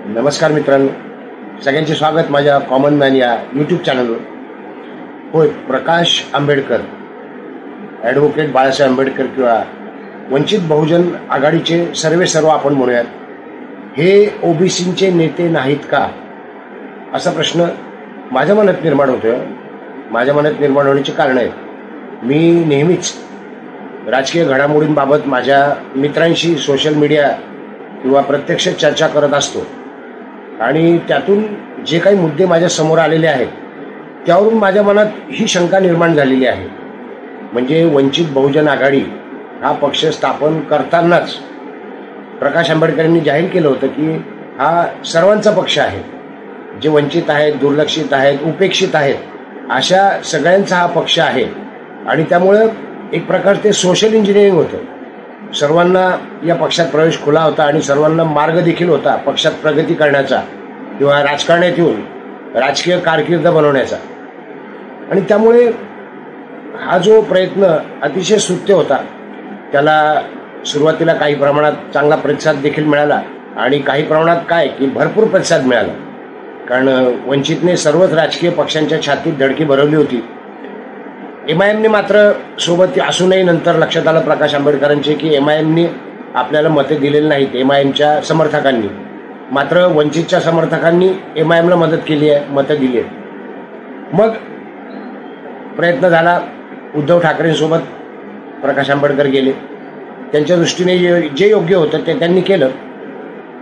नमस्कार मित्रांनो, सगळ्यांचे स्वागत माझ्या कॉमन मॅन या यूट्यूब चॅनलवर. होय, प्रकाश आंबेडकर, ॲडव्होकेट बाळासाहेब आंबेडकर किंवा वंचित बहुजन आघाडीचे सर्व आपण म्हणूयात, हे ओबीसींचे नेते नाहीत का, असा प्रश्न माझ्या मनात निर्माण होतोय. माझ्या मनात निर्माण होण्याची कारणं आहेत. मी नेहमीच राजकीय घडामोडींबाबत माझ्या मित्रांशी सोशल मीडिया किंवा प्रत्यक्ष चर्चा करत असतो आणि त्यातून जे काही मुद्दे माझ्या समोर आलेले आहेत त्यावरून माझ्या मनात ही शंका निर्माण झालेली आहे. म्हणजे वंचित बहुजन आघाडी हा पक्ष स्थापन करतानाच प्रकाश आंबेडकरांनी जाहीर केलं होतं की हा सर्वांचा पक्ष आहे. जे वंचित आहेत, दुर्लक्षित आहेत, उपेक्षित आहेत, अशा सगळ्यांचा हा पक्ष आहे. आणि त्यामुळं एक प्रकारे ते सोशल इंजिनिअरिंग होतं. सर्वांना या पक्षात प्रवेश खुला होता आणि सर्वांना मार्ग देखील होता पक्षात प्रगती करण्याचा किंवा राजकारणात येऊन राजकीय कारकीर्द बनवण्याचा. आणि त्यामुळे हा जो प्रयत्न अतिशय स्तुत्य होता, त्याला सुरुवातीला काही प्रमाणात चांगला प्रतिसाद देखील मिळाला आणि काही प्रमाणात काय की भरपूर प्रतिसाद मिळाला. कारण वंचितने सर्वच राजकीय पक्षांच्या छातीत धडकी भरवली होती. एमआयएमने मात्र सोबत असूनही नंतर लक्षात आलं प्रकाश आंबेडकरांचे की एमआयएमने आपल्याला मते दिलेली नाहीत. एमआयएमच्या समर्थकांनी मात्र वंचितच्या समर्थकांनी एमआयएमला मदत केली आहे, मतं दिली आहेत. मग प्रयत्न झाला. उद्धव ठाकरेंसोबत प्रकाश आंबेडकर गेले. त्यांच्या दृष्टीने जे योग्य होतं ते त्यांनी केलं.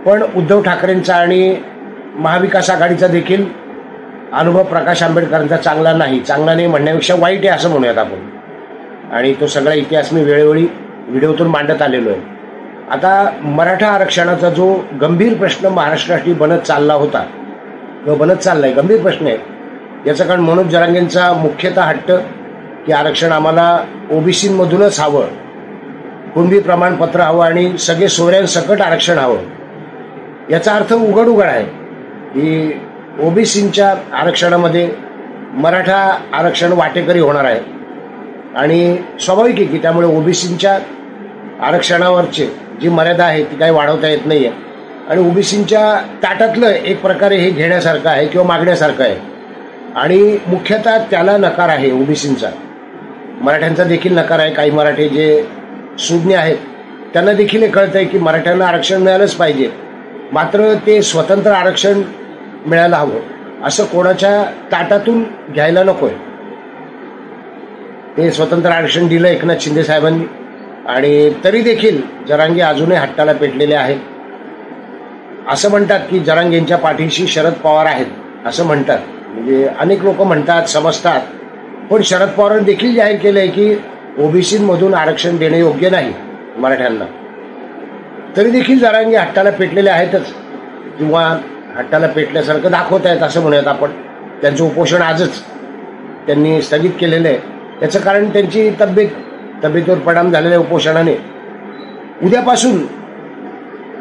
पण उद्धव ठाकरेंचा आणि महाविकास आघाडीचा देखील अनुभव प्रकाश आंबेडकरांचा चांगला नाही म्हणण्यापेक्षा वाईट आहे असं म्हणूयात आपण. आणि तो सगळा इतिहास मी वेळोवेळी व्हिडिओतून मांडत आलेलो आहे. आता मराठा आरक्षणाचा जो गंभीर प्रश्न महाराष्ट्रासाठी बनत चालला होता किंवा बनत चाललाय, गंभीर प्रश्न आहे. याचं कारण मनोज जरांगेंचा मुख्यतः हट्ट की आरक्षण आम्हाला ओबीसीमधूनच हवं, कुणबी प्रमाणपत्र हवं आणि सगळे सोयऱ्यांसकट आरक्षण हवं. याचा अर्थ उघड आहे की ओबीसींच्या आरक्षणामध्ये मराठा आरक्षण वाटेकरी होणार आहे. आणि स्वाभाविक आहे की त्यामुळे ओबीसींच्या आरक्षणावरची जी मर्यादा आहे ती काही वाढवता येत नाही आहे. आणि ओबीसींच्या ताटातलं एक प्रकारे हे घेण्यासारखं आहे किंवा मागण्यासारखं आहे. आणि मुख्यतः त्याला नकार आहे ओबीसींचा. मराठ्यांचा देखील नकार आहे. काही मराठे जे सुज्ञ आहेत त्यांना देखील हे कळतंय की मराठ्यांना आरक्षण मिळालंच पाहिजे, मात्र ते स्वतंत्र आरक्षण मिळायला हवं, असं कोणाच्या ताटातून घ्यायला नकोय. ते स्वतंत्र आरक्षण दिलं एकनाथ शिंदे साहेबांनी. आणि तरी देखील जरांगे अजूनही हट्टाला पेटलेले आहेत. असं म्हणतात की जरांगेंच्या पाठीशी शरद पवार आहेत असं म्हणतात. म्हणजे अनेक लोक म्हणतात, समजतात. पण शरद पवारांनी देखील जाहीर केलंय की ओबीसीमधून आरक्षण देणे योग्य नाही मराठ्यांना. तरी देखील जरांगे हट्टाला पेटलेले आहेतच किंवा हट्टाला पेटल्यासारखं दाखवत आहेत असं म्हणूयात आपण. त्यांचं उपोषण आजच त्यांनी स्थगित केलेलं आहे. याचं कारण त्यांची तब्येतीवर परिणाम झालेल्या उपोषणाने. उद्यापासून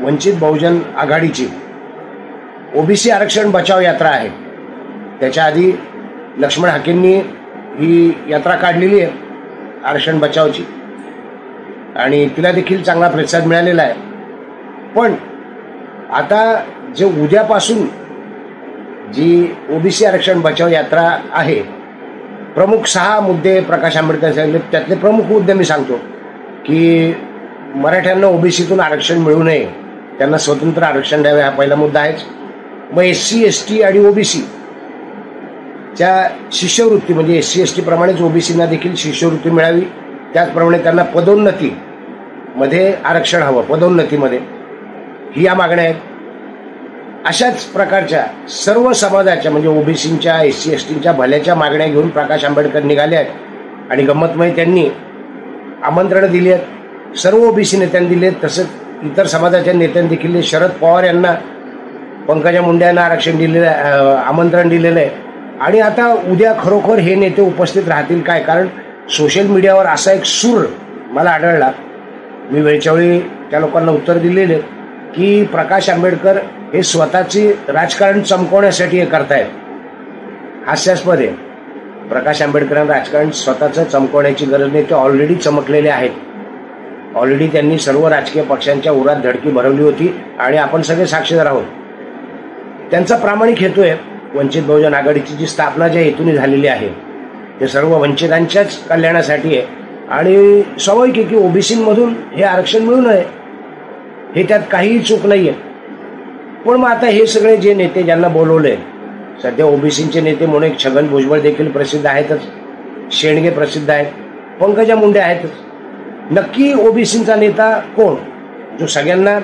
वंचित बहुजन आघाडीची ओबीसी आरक्षण बचाव यात्रा आहे. त्याच्या आधी लक्ष्मण हाकेंनी ही यात्रा काढलेली आहे आरक्षण बचावची आणि तिला देखील चांगला प्रतिसाद मिळालेला आहे. पण आता जे उद्यापासून जी ओबीसी आरक्षण बचाव यात्रा आहे, प्रमुख 6 मुद्दे प्रकाश आंबेडकर सांगितले. त्यातले प्रमुख मुद्दे मी सांगतो की मराठ्यांना ओबीसीतून आरक्षण मिळू नये, त्यांना स्वतंत्र आरक्षण द्यावे, हा पहिला मुद्दा आहेच. मग SC ST आणि ओबीसी च्या शिष्यवृत्ती, म्हणजे SC ST प्रमाणेच ओबीसींना देखील शिष्यवृत्ती मिळावी. त्याचप्रमाणे त्यांना पदोन्नतीमध्ये आरक्षण हवं, पदोन्नतीमध्ये, ही या मागण्या आहेत. अशाच प्रकारच्या सर्व समाजाच्या म्हणजे ओबीसींच्या, SC STच्या भल्याच्या मागण्या घेऊन प्रकाश आंबेडकर निघाले आहेत. आणि गंमतमय त्यांनी आमंत्रणं दिली आहेत, सर्व ओबीसी नेत्यांनी दिली आहेत. तसंच इतर समाजाच्या नेत्यांनी देखील शरद पवार यांना, पंकजा मुंडे यांना आरक्षण दिलेलं आहे, आमंत्रण दिलेलं आहे. आणि आता उद्या खरोखर हे नेते उपस्थित राहतील काय, कारण सोशल मीडियावर असा एक सूर मला आढळला, मी वेळच्या वेळी त्या लोकांना उत्तर दिलेले की प्रकाश आंबेडकर हे स्वतःची राजकारण चमकवण्यासाठी हे करतायत. हास्यास्पद आहे. प्रकाश आंबेडकरांना राजकारण स्वतःचं चमकवण्याची गरज नाही, ते ऑलरेडी चमकलेले आहेत. ऑलरेडी त्यांनी सर्व राजकीय पक्षांच्या उरात धडकी भरवली होती आणि आपण सगळे साक्षीदार आहोत. त्यांचा प्रामाणिक हेतू आहे वंचित बहुजन आघाडीची जी स्थापना ज्या हेतूने झालेली आहे ते सर्व वंचितांच्याच कल्याणासाठी आहे आणि स्वाभाविक आहे की ओबीसीमधून हे आरक्षण मिळू नये हे त्यात काहीही चूक नाही आहे. पण मग आता हे सगळे जे नेते ज्यांना बोलवले सध्या ओबीसीचे नेते म्हणून एक छगन भुजबळ देखील प्रसिद्ध आहेतच, शेंडगे प्रसिद्ध आहेत, पंकजा मुंडे आहेतच. नक्की ओबीसीचा नेता कोण जो सगळ्यांना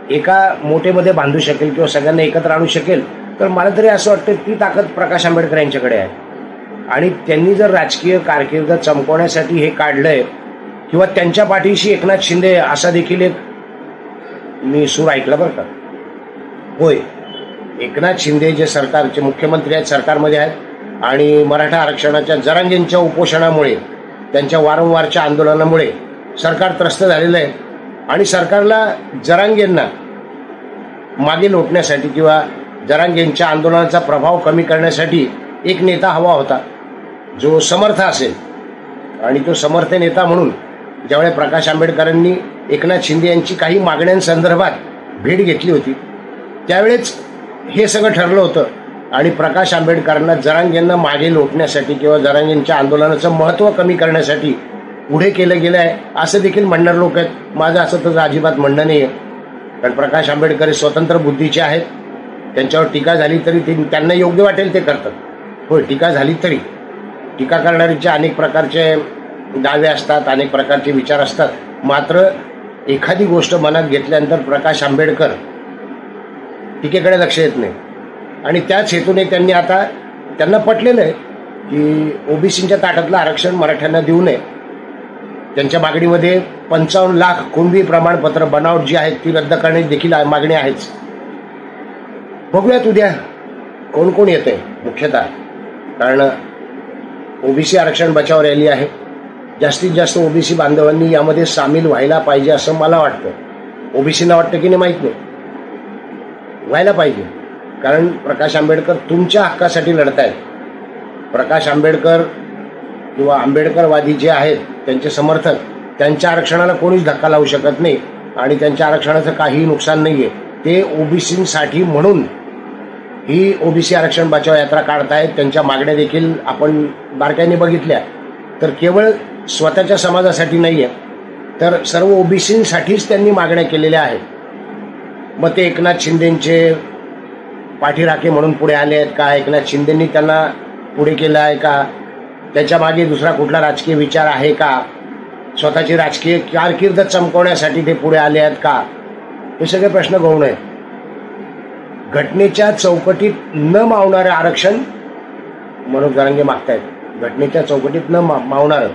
एका मोठेमध्ये बांधू शकेल किंवा सगळ्यांना एकत्र आणू शकेल? तर मला तरी असं वाटतं ती ताकद प्रकाश आंबेडकर यांच्याकडे आहे आणि त्यांनी जर राजकीय कारकीर्द चमकवण्यासाठी हे काढलंय किंवा त्यांच्या पाठीशी एकनाथ शिंदे असा देखील एक मी सूर ऐकला बरं का. होय, एकनाथ शिंदे जे सरकारचे मुख्यमंत्री आहेत, सरकारमध्ये आहेत आणि मराठा आरक्षणाच्या जरांगेंच्या उपोषणामुळे त्यांच्या वारंवारच्या आंदोलनामुळे सरकार त्रस्त झालेलं आहे आणि सरकारला जरांगेंना मागे लोटण्यासाठी किंवा जरांगेंच्या आंदोलनाचा प्रभाव कमी करण्यासाठी एक नेता हवा होता जो समर्थ असेल. आणि तो समर्थ नेता म्हणून ज्यावेळी प्रकाश आंबेडकरांनी एकनाथ शिंदे यांची काही मागण्यांसंदर्भात भेट घेतली होती त्यावेळेच हे सगळं ठरलं होतं आणि प्रकाश आंबेडकरांना जरांगेंना मागे लोटण्यासाठी किंवा जरांगेंच्या आंदोलनाचं महत्त्व कमी करण्यासाठी पुढे केलं गेलं आहे असं देखील म्हणणारे लोक आहेत. माझं असं तर अजिबात म्हणणं नाही आहे, कारण प्रकाश आंबेडकर स्वतंत्र बुद्धीचे आहेत. त्यांच्यावर टीका झाली तरी त्यांना योग्य वाटेल ते करतात. होय, टीका झाली तरी टीका करणारीचे अनेक प्रकारचे दावे असतात, अनेक प्रकारचे विचार असतात. मात्र एखादी गोष्ट मनात घेतल्यानंतर प्रकाश आंबेडकर टीकेकडे लक्ष येत नाही आणि त्याच हेतूने त्यांनी आता त्यांना पटलेलं आहे की ओबीसीच्या ताटातलं आरक्षण मराठ्यांना देऊ नये. त्यांच्या मागणीमध्ये 55 लाख कुणबी प्रमाणपत्र बनावट जी आहेत ती रद्द करण्याची देखील मागणी आहेच. बघूयात उद्या कोण कोण येतंय मुख्यतः, कारण ओबीसी आरक्षण बचाव रॅली आहे. जास्तीत जास्त ओबीसी बांधवांनी यामध्ये सामील व्हायला पाहिजे असं मला वाटतं. ओबीसींना वाटतं की नाही माहीत नाही, व्हायला पाहिजे, कारण प्रकाश आंबेडकर तुमच्या हक्कासाठी लढत आहेत. प्रकाश आंबेडकर किंवा आंबेडकरवादी जे आहेत त्यांचे समर्थक, त्यांच्या आरक्षणाला कोणीच धक्का लावू शकत नाही आणि त्यांच्या आरक्षणाचं काहीही नुकसान नाही आहे. ते ओबीसींसाठी म्हणून ही ओबीसी आरक्षण बचाव यात्रा काढतायत. त्यांच्या मागण्या देखील आपण बारकाईने बघितल्या तर केवळ स्वतःच्या समाजासाठी नाही आहे तर सर्व ओबीसींसाठीच त्यांनी मागण्या केलेल्या आहेत. मग ते एकनाथ शिंदेंचे पाठीराखे म्हणून पुढे आले आहेत का? एकनाथ शिंदेंनी त्यांना पुढे केलं आहे का? त्याच्या मागे दुसरा कुठला राजकीय विचार आहे का? स्वतःची राजकीय कारकीर्द चमकवण्यासाठी ते पुढे आले आहेत का? हे सगळे प्रश्न गौण आहेत. घटनेच्या चौकटीत न मावणारं आरक्षण मनोज जरांगे मागतायत, घटनेच्या चौकटीत न मावणारं,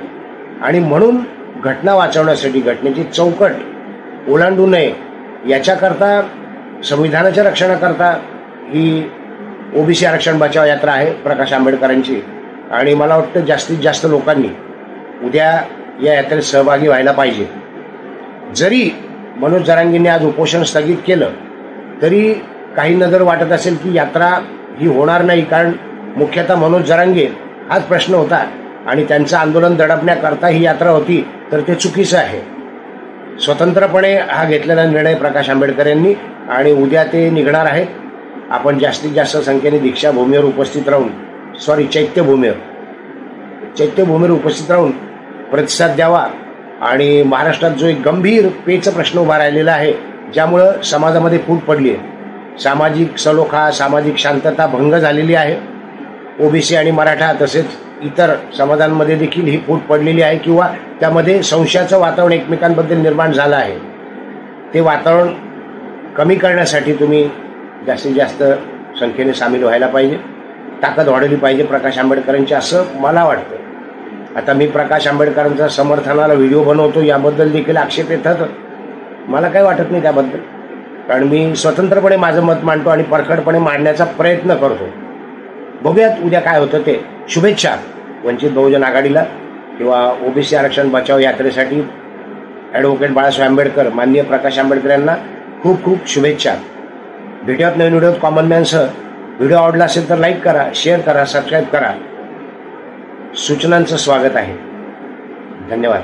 आणि म्हणून घटना वाचवण्यासाठी घटनेची चौकट ओलांडू नये याच्याकरता, संविधानाच्या रक्षणाकरता ही ओबीसी आरक्षण बचाव यात्रा आहे प्रकाश आंबेडकरांची. आणि मला वाटतं जास्तीत जास्त लोकांनी उद्या या यात्रेत सहभागी व्हायला पाहिजे. जरी मनोज जरांगेंनी आज उपोषण स्थगित केलं तरी काही नजर वाटत असेल की यात्रा ही होणार नाही, कारण मुख्यतः मनोज जरांगे हाच प्रश्न होता आणि त्यांचं आंदोलन दडपण्याकरता ही यात्रा होती, तर ते चुकीचं आहे. स्वतंत्रपणे हा घेतलेला निर्णय प्रकाश आंबेडकर यांनी आणि उद्या ते निघणार आहेत. आपण जास्तीत जास्त संख्येने दीक्षाभूमीवर उपस्थित राहून चैत्यभूमीवर उपस्थित राहून प्रतिसाद द्यावा. आणि महाराष्ट्रात जो एक गंभीर पेच प्रश्न उभा राहिलेला आहे ज्यामुळं समाजामध्ये फूट पडली आहे, सामाजिक सलोखा, सामाजिक शांतता भंग झालेली आहे. ओबीसी आणि मराठा तसेच इतर समाजांमध्ये देखील ही फूट पडलेली आहे किंवा त्यामध्ये संशयाचं वातावरण एकमेकांबद्दल निर्माण झालं आहे. ते वातावरण कमी करण्यासाठी तुम्ही जास्तीत जास्त संख्येने सामील व्हायला पाहिजे, ताकद वाढवली पाहिजे प्रकाश आंबेडकरांची असं मला वाटतं. आता मी प्रकाश आंबेडकरांच्या समर्थनाला व्हिडिओ बनवतो याबद्दल देखील आक्षेप येतात, मला काही वाटत नाही त्याबद्दल, कारण मी स्वतंत्रपणे माझं मत मांडतो आणि परखडपणे मांडण्याचा प्रयत्न करतो. बघूयात उद्या काय होतं ते. शुभेच्छा वंचित बहुजन आघाडीला किंवा ओबीसी आरक्षण बचाव यात्रेसाठी ॲडव्होकेट बाळासाहेब आंबेडकर, माननीय प्रकाश आंबेडकर यांना खूप खूप शुभेच्छा. भेटूयात नवीन व्हिडिओत कॉमन मॅनसह. व्हिडिओ आवडला असेल तर लाईक करा, शेअर करा, सबस्क्राईब करा. सूचनांचं स्वागत आहे. धन्यवाद.